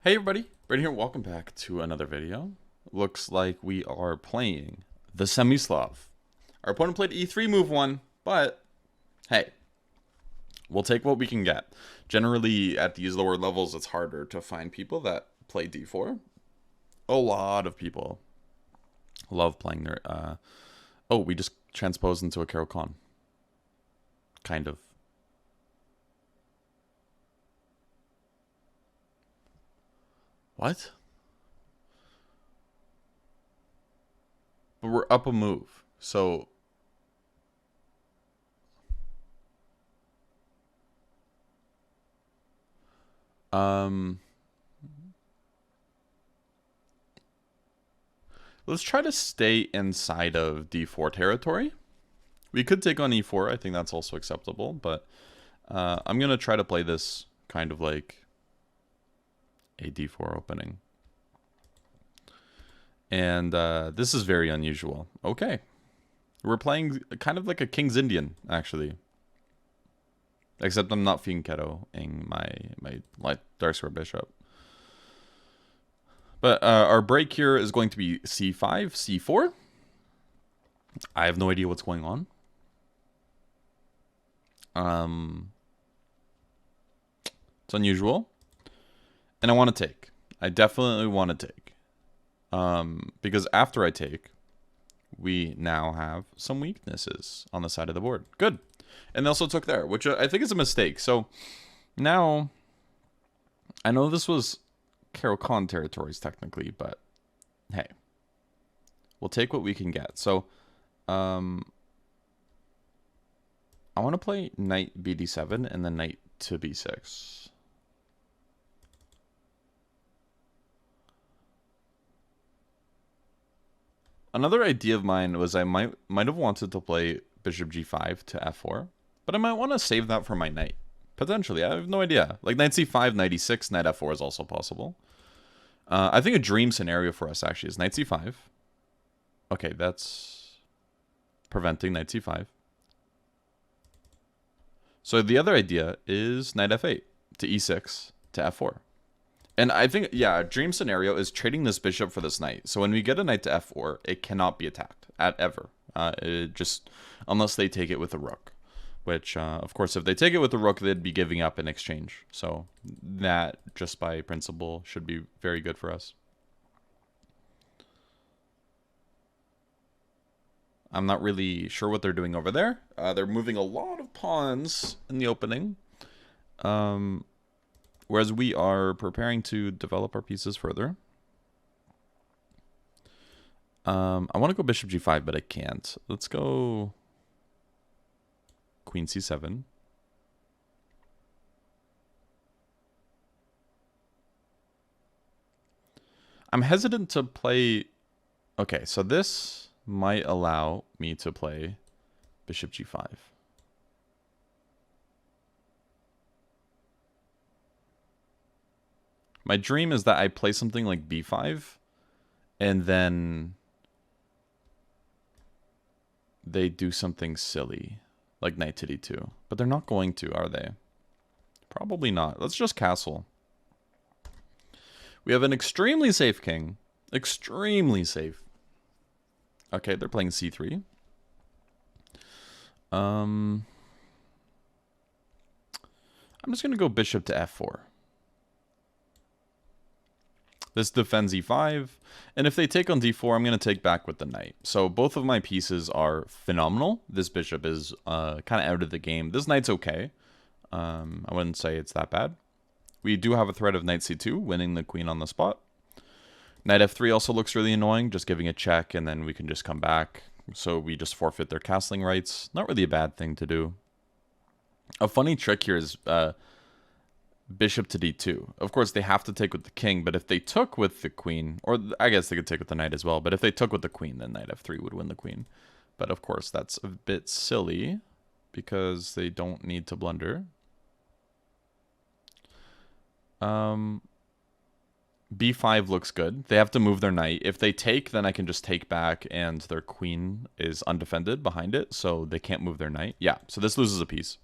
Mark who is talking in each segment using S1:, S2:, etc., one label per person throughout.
S1: Hey everybody, Brady here, welcome back to another video. Looks like we are playing the Semi-Slav. Our opponent played E3 move 1, but hey, we'll take what we can get. Generally, at these lower levels, it's harder to find people that play D4. A lot of people love playing their, oh, we just transposed into a Carol Khan. Kind of. What? But we're up a move, so let's try to stay inside of D4 territory. We could take on E4. I think that's also acceptable, but I'm gonna try to play this kind of like a D4 opening. And this is very unusual. Okay. We're playing kind of like a King's Indian, actually. Except I'm not Fianchetto-ing my light Dark Square Bishop. But our break here is going to be C5, C4. I have no idea what's going on. It's unusual. And I want to take. I definitely want to take. Because after I take, we now have some weaknesses on the side of the board. Good. And they also took there, which I think is a mistake. So now, I know this was Carol Khan territories technically, but hey, we'll take what we can get. So, I want to play knight bd7 and then knight to b6. Another idea of mine was I might have wanted to play bishop g5 to f4, but I might want to save that for my knight. Potentially, I have no idea. Like knight c5, knight e6, knight f4 is also possible. I think a dream scenario for us actually is knight c5. Okay, that's preventing knight c5. So the other idea is knight f8 to e6 to f4. And I think, yeah, a dream scenario is trading this bishop for this knight. So when we get a knight to f4, it cannot be attacked ever. It just, unless they take it with a rook. Which, of course, if they take it with a rook, they'd be giving up in exchange. So that, just by principle, should be very good for us. I'm not really sure what they're doing over there. They're moving a lot of pawns in the opening. Whereas we are preparing to develop our pieces further. I want to go bishop g5, but I can't. Let's go queen c7. I'm hesitant to play... Okay, so this might allow me to play bishop g5. My dream is that I play something like b5, and then they do something silly, like knight to d2. But they're not going to, are they? Probably not. Let's just castle. We have an extremely safe king. Extremely safe. Okay, they're playing c3. I'm just going to go bishop to f4. This defends e5, and if they take on d4, I'm going to take back with the knight. So both of my pieces are phenomenal. This bishop is kind of out of the game. This knight's okay. I wouldn't say it's that bad. We do have a threat of knight c2, winning the queen on the spot. Knight f3 also looks really annoying, just giving a check, and then we can just come back. So we just forfeit their castling rights. Not really a bad thing to do. A funny trick here is... bishop to d2. Of course, they have to take with the king, but if they took with the queen, or I guess they could take with the knight as well, but if they took with the queen, then knight f3 would win the queen. But of course, that's a bit silly, because they don't need to blunder. B5 looks good. They have to move their knight. If they take, then I can just take back, and their queen is undefended behind it, so they can't move their knight. Yeah, so this loses a piece.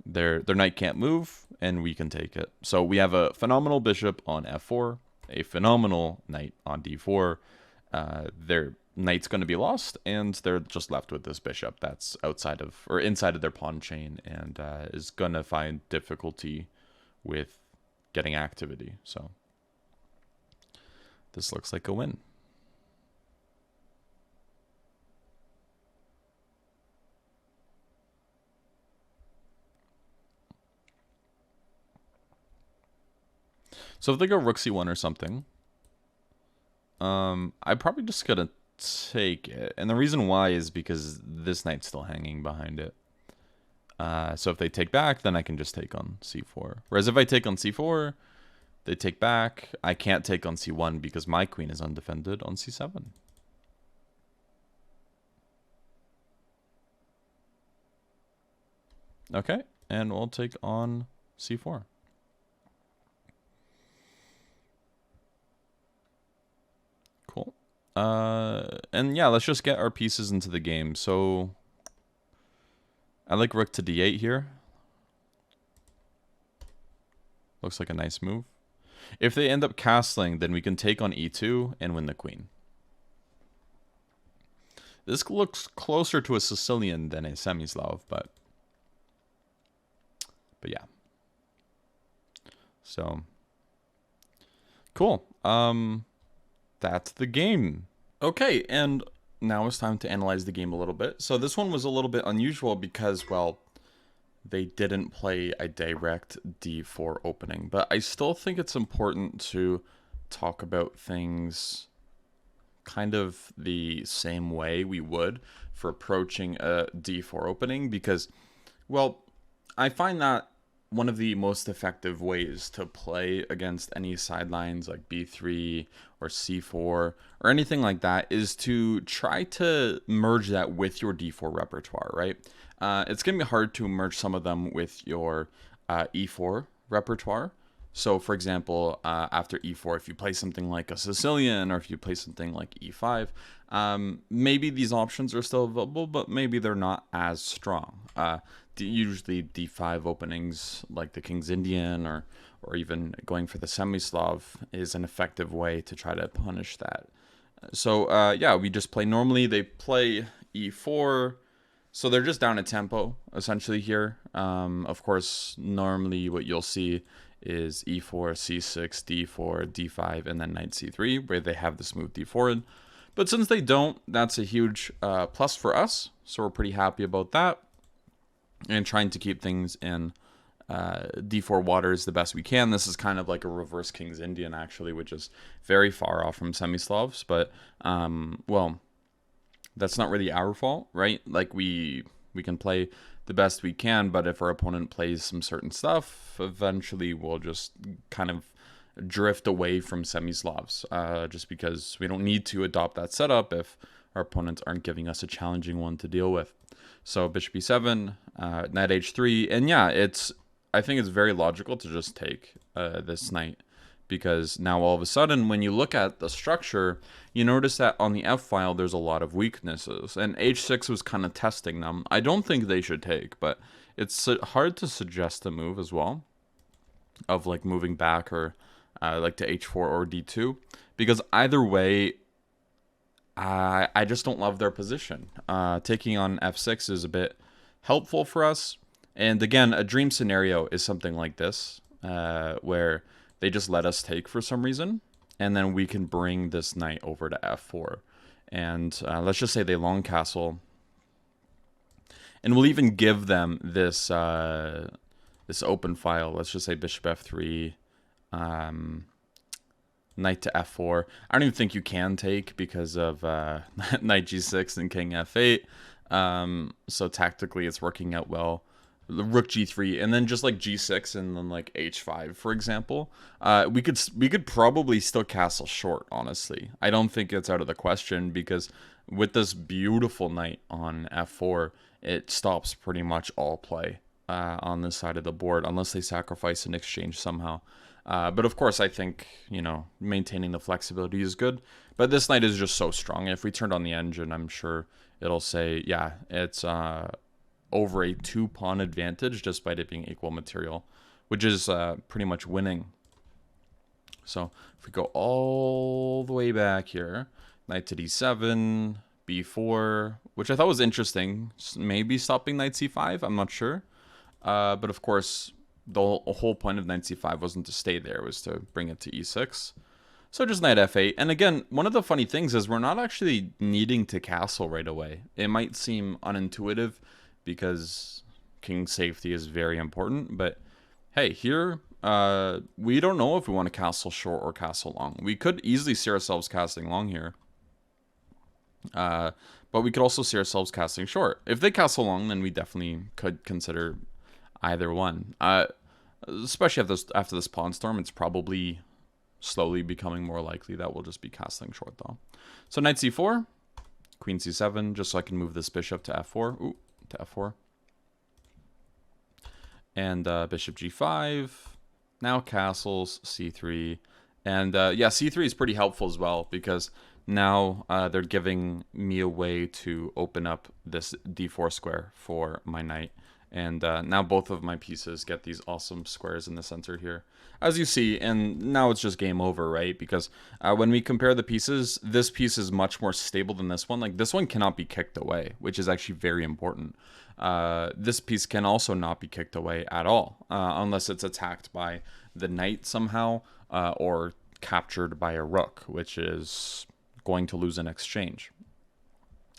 S1: their knight can't move, and we can take it. So we have a phenomenal bishop on f4, a phenomenal knight on d4. Their knight's going to be lost, and they're just left with this bishop that's outside of or inside of their pawn chain, and is going to find difficulty with getting activity. So this looks like a win. So if they go rook c1 or something, I'm probably just gonna take it, and the reason why is because this knight's still hanging behind it. So if they take back, then I can just take on c4. Whereas if I take on c4, they take back. I can't take on c1 because my queen is undefended on c7. Okay, and we'll take on c4. Cool. And yeah, let's just get our pieces into the game. So I like rook to d8 here. Looks like a nice move. If they end up castling, then we can take on e2 and win the queen. This looks closer to a Sicilian than a Semi-Slav, but yeah. So cool. That's the game. Okay, and now it's time to analyze the game a little bit. So this one was a little bit unusual because, well, they didn't play a direct d4 opening, but I still think it's important to talk about things kind of the same way we would for approaching a d4 opening, because, well, I find that one of the most effective ways to play against any sidelines like b3 or c4 or anything like that is to try to merge that with your d4 repertoire, right? It's going to be hard to merge some of them with your e4 repertoire. So, for example, after e4, if you play something like a Sicilian or if you play something like e5, maybe these options are still available, but maybe they're not as strong. Usually d5 openings like the King's Indian or even going for the Semi-Slav is an effective way to try to punish that. So, yeah, we just play normally. They play e4. So they're just down a tempo, essentially, here. Of course, normally what you'll see is e4, c6, d4, d5, and then knight c3, where they have this move d4 in. But since they don't, that's a huge plus for us. So we're pretty happy about that. And trying to keep things in d4 waters the best we can. This is kind of like a reverse King's Indian, actually, which is very far off from Semi-Slavs. But, well, that's not really our fault, right? Like, we can play the best we can, but if our opponent plays some certain stuff, eventually we'll just kind of drift away from Semi-Slavs, just because we don't need to adopt that setup if our opponents aren't giving us a challenging one to deal with. So bishop e7, knight h3, and yeah, I think it's very logical to just take this knight, because now all of a sudden when you look at the structure, you notice that on the f-file there's a lot of weaknesses, and h6 was kind of testing them. I don't think they should take, but it's hard to suggest a move as well of like moving back or like to h4 or d2, because either way I just don't love their position. Taking on f6 is a bit helpful for us, and again, a dream scenario is something like this, where they just let us take for some reason, and then we can bring this knight over to f4. And let's just say they long castle, and we'll even give them this this open file. Let's just say bishop f3, knight to f4. I don't even think you can take because of knight g6 and king f8. So tactically it's working out well. Rook g3 and then just like g6 and then like h5, for example. We could probably still castle short, honestly. I don't think it's out of the question, because with this beautiful knight on f4, it stops pretty much all play on this side of the board, unless they sacrifice an exchange somehow. But of course, I think, you know, maintaining the flexibility is good. But this knight is just so strong. If we turned on the engine, I'm sure it'll say, yeah, it's over a 2-pawn advantage despite it being equal material, which is pretty much winning. So if we go all the way back here, knight to d7, b4, which I thought was interesting. Maybe stopping knight c5, I'm not sure. But of course, the whole point of knight c5 wasn't to stay there, it was to bring it to e6. So just knight f8. And again, one of the funny things is we're not actually needing to castle right away. It might seem unintuitive because king safety is very important, but hey, here, we don't know if we want to castle short or castle long. We could easily see ourselves casting long here. But we could also see ourselves casting short. If they castle long, then we definitely could consider either one. Especially after this pawn storm, it's probably slowly becoming more likely that we'll just be castling short though. So knight c4, queen c7, just so I can move this bishop to f4. Ooh, to f4. And bishop g5. Now castles, c3. And yeah, c3 is pretty helpful as well because now they're giving me a way to open up this d4 square for my knight. And now both of my pieces get these awesome squares in the center here, as you see. And now it's just game over, right? Because when we compare the pieces, this piece is much more stable than this one. Like, this one cannot be kicked away, which is actually very important. This piece can also not be kicked away at all, unless it's attacked by the knight somehow, or captured by a rook, which is going to lose an exchange.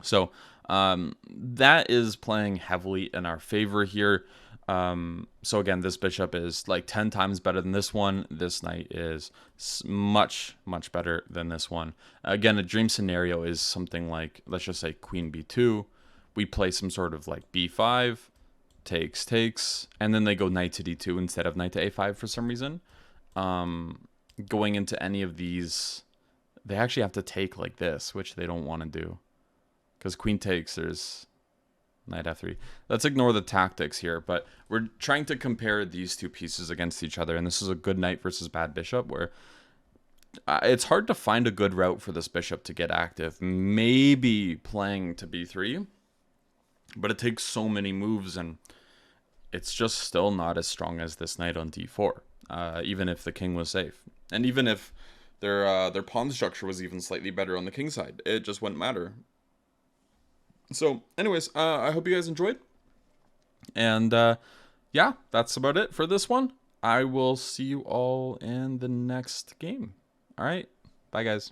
S1: So that is playing heavily in our favor here. So again, this bishop is like 10 times better than this one. This knight is much, much better than this one. Again, a dream scenario is something like, let's just say queen b2. We play some sort of like b5, takes, and then they go knight to d2 instead of knight to a5 for some reason. Going into any of these, they actually have to take like this, which they don't want to do. Because queen takes, there's knight f3. Let's ignore the tactics here, but we're trying to compare these two pieces against each other, and this is a good knight versus bad bishop, where it's hard to find a good route for this bishop to get active. Maybe playing to b3, but it takes so many moves, and it's just still not as strong as this knight on d4, even if the king was safe. And even if their pawn structure was even slightly better on the king side, it just wouldn't matter. So anyways, I hope you guys enjoyed. And yeah, that's about it for this one. I will see you all in the next game. All right. Bye, guys.